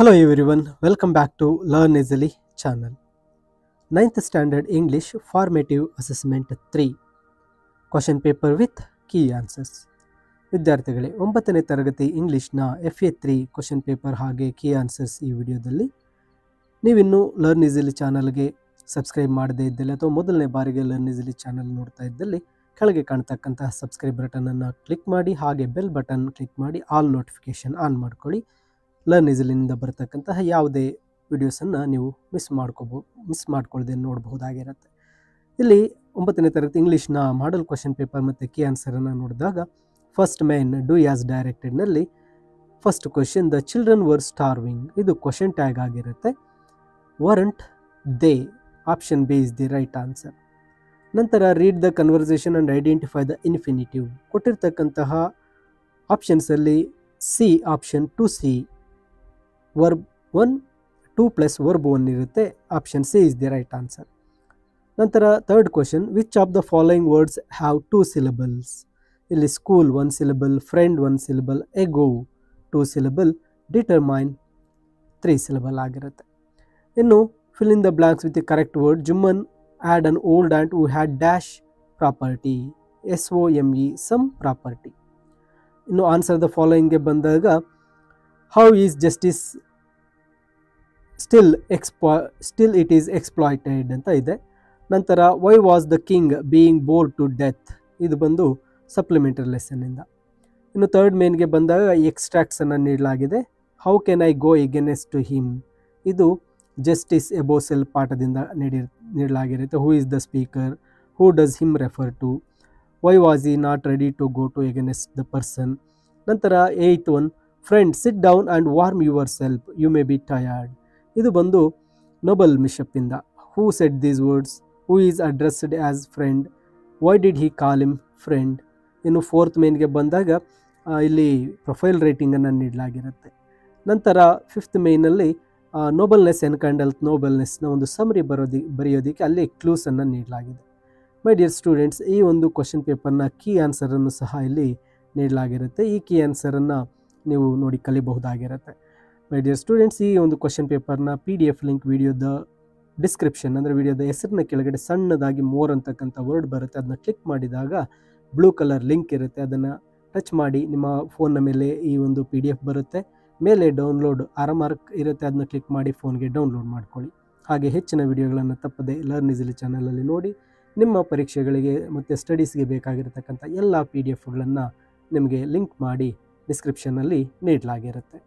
Hello everyone, welcome back to Learn Easily channel. 9th Standard English Formative Assessment 3 Question paper with key answers. ವಿದ್ಯಾರ್ಥಿಗಳೇ 9ನೇ ತರಗತಿ ಇಂಗ್ಲಿಷ್ನ FA3 question paper ಹಾಗೆ key answers ಈ ವಿಡಿಯೋದಲ್ಲಿ ನೀವಿನ್ನೂ learn easily ಚಾನಲ್ಗೆ subscribe ಮಾಡದೇ ಇದ್ದಲ್ಲಿ ಅಥವಾ ಮೊದಲನೇ ಬಾರಿಗೆ ಲರ್ನ್ ಈಸಿಲಿ ಚಾನಲ್ ನೋಡ್ತಾ ಇದ್ದಲ್ಲಿ ಕೆಳಗೆ ಕಾಣ್ತಕ್ಕಂತಹ ಸಬ್ಸ್ಕ್ರೈಬ್ ಬಟನನ್ನು ಕ್ಲಿಕ್ ಮಾಡಿ ಹಾಗೆ ಬೆಲ್ ಬಟನ್ ಕ್ಲಿಕ್ ಮಾಡಿ ಆಲ್ ನೋಟಿಫಿಕೇಶನ್ ಆನ್ ಮಾಡ್ಕೊಳ್ಳಿ. ಲರ್ನ್ ಈಸಿಲಿಂದ ಬರತಕ್ಕಂತಹ ಯಾವುದೇ ವಿಡಿಯೋಸನ್ನು ನೀವು ಮಿಸ್ ಮಾಡ್ಕೊಳ್ಳದೆ ನೋಡಬಹುದಾಗಿರುತ್ತೆ. ಇಲ್ಲಿ 9ನೇ ತರಗತಿ ಇಂಗ್ಲೀಷ್ನ ಮಾಡಲ್ ಕ್ವೆಶ್ಚನ್ ಪೇಪರ್ ಮತ್ತು ಕೀ ಆನ್ಸರನ್ನು ನೋಡಿದಾಗ ಫಸ್ಟ್ ಮೇನ್ ಡೂ ಆಸ್ ಡೈರೆಕ್ಟೆಡ್ನಲ್ಲಿ first question the children were starving, ಇದು ಕ್ವೆಶ್ಚನ್ ಟ್ಯಾಗ್ ಆಗಿರುತ್ತೆ. Weren't they, option B is the right answer. ನಂತರ read the conversation and identify the infinitive, ಕೊಟ್ಟಿರ್ತಕ್ಕಂತಹ ಆಪ್ಷನ್ಸಲ್ಲಿ C option to C verb 1 2 plus verb 1 ಇರುತ್ತೆ. Option C is the right answer. ನಂತರ third question which of the following words have 2 syllables, ಇಲ್ಲಿ school 1 syllable, friend 1 syllable, ego 2 syllable, determine 3 syllable ಆಗಿರುತ್ತೆ. ಇನ್ನು fill in the blanks with the correct word. Juman had an old aunt who had dash property, SOME some property. ಇನ್ನು answer the ಫಾಲೋಯಿಂಗ್ಗೆ ಬಂದಾಗ how is justice still it is exploited ಅಂತ ಇದೆ. ನಂತರ why was the king being bored to death, ಇದು ಬಂದು supplementary ಲೆಸನ್ನಿಂದ. ಇನ್ನು third ಮೇನ್ಗೆ ಬಂದಾಗ ಎಕ್ಸ್ಟ್ರಾಕ್ಟ್ಸನ್ನು ನೀಡಲಾಗಿದೆ. How can I go against to him, ಇದು ಜಸ್ಟಿಸ್ ಎಬೋ ಸೆಲ್ ಪಾಠದಿಂದ ನೀಡಲಾಗಿರುತ್ತೆ. Who is the speaker, who does him refer to, why was he not ready to go to against the person. ನಂತರ 8th one friend sit down and warm your self, you may be tired, ಇದು ಬಂದು noble ಮಿಶಪ್ಪಿಂದ. Who said these words, who is addressed as friend, why did he call him friend. ಇನ್ನು 4th ಮೇನ್ಗೆ ಬಂದಾಗ ಇಲ್ಲಿ profile ರೇಟಿಂಗನ್ನು ನೀಡಲಾಗಿರುತ್ತೆ. ನಂತರ 5th ಮೇನಲ್ಲಿ ನೋಬಲ್ನೆಸ್ ಎನ್ಕಂಡಲ್ ನೋಬಲ್ನೆಸ್ನ ಒಂದು summary ಬರೆಯೋದಕ್ಕೆ ಅಲ್ಲಿ ಕ್ಲೂಸನ್ನು ನೀಡಲಾಗಿದೆ. ಮೈ ಡಿಯರ್ ಸ್ಟೂಡೆಂಟ್ಸ್, ಈ ಒಂದು ಕ್ವೆಶ್ಚನ್ ಪೇಪರ್ನ ಕೀ ಆನ್ಸರನ್ನು ಸಹ ಇಲ್ಲಿ ನೀಡಲಾಗಿರುತ್ತೆ. ಈ ಕೀ ಆನ್ಸರನ್ನು ನೀವು ನೋಡಿ ಕಲಿಬಹುದಾಗಿರುತ್ತೆ. ಮೈ ಡಿಯರ್ ಸ್ಟೂಡೆಂಟ್ಸ್, ಈ ಒಂದು ಕ್ವೆಶ್ಚನ್ ಪೇಪರ್ನ PDF ಲಿಂಕ್ ವಿಡಿಯೋದ ಡಿಸ್ಕ್ರಿಪ್ಷನ್ ಅಂದರೆ ವಿಡಿಯೋದ ಹೆಸರಿನ ಕೆಳಗಡೆ ಸಣ್ಣದಾಗಿ ಮೋರ್ ಅಂತಕ್ಕಂಥ ವರ್ಡ್ ಬರುತ್ತೆ. ಅದನ್ನ ಕ್ಲಿಕ್ ಮಾಡಿದಾಗ ಬ್ಲೂ ಕಲರ್ ಲಿಂಕ್ ಇರುತ್ತೆ, ಅದನ್ನು ಟಚ್ ಮಾಡಿ ನಿಮ್ಮ ಫೋನ್ನ ಮೇಲೆ ಈ ಒಂದು PDF ಬರುತ್ತೆ. ಮೇಲೆ ಡೌನ್ಲೋಡ್ ಆರಮಾರ್ಕ್ ಇರುತ್ತೆ, ಅದನ್ನ ಕ್ಲಿಕ್ ಮಾಡಿ ಫೋನ್ಗೆ ಡೌನ್ಲೋಡ್ ಮಾಡ್ಕೊಳ್ಳಿ. ಹಾಗೆ ಹೆಚ್ಚಿನ ವಿಡಿಯೋಗಳನ್ನು ತಪ್ಪದೆ ಲರ್ನ್ ಈಸಿಲಿ ಚಾನಲಲ್ಲಿ ನೋಡಿ ನಿಮ್ಮ ಪರೀಕ್ಷೆಗಳಿಗೆ ಮತ್ತು ಸ್ಟಡೀಸ್ಗೆ ಬೇಕಾಗಿರತಕ್ಕಂಥ ಎಲ್ಲ PDFಗಳನ್ನು ನಿಮಗೆ ಲಿಂಕ್ ಮಾಡಿ ಡಿಸ್ಕ್ರಿಪ್ಷನ್ನಲ್ಲಿ ನೀಡಲಾಗಿರುತ್ತೆ.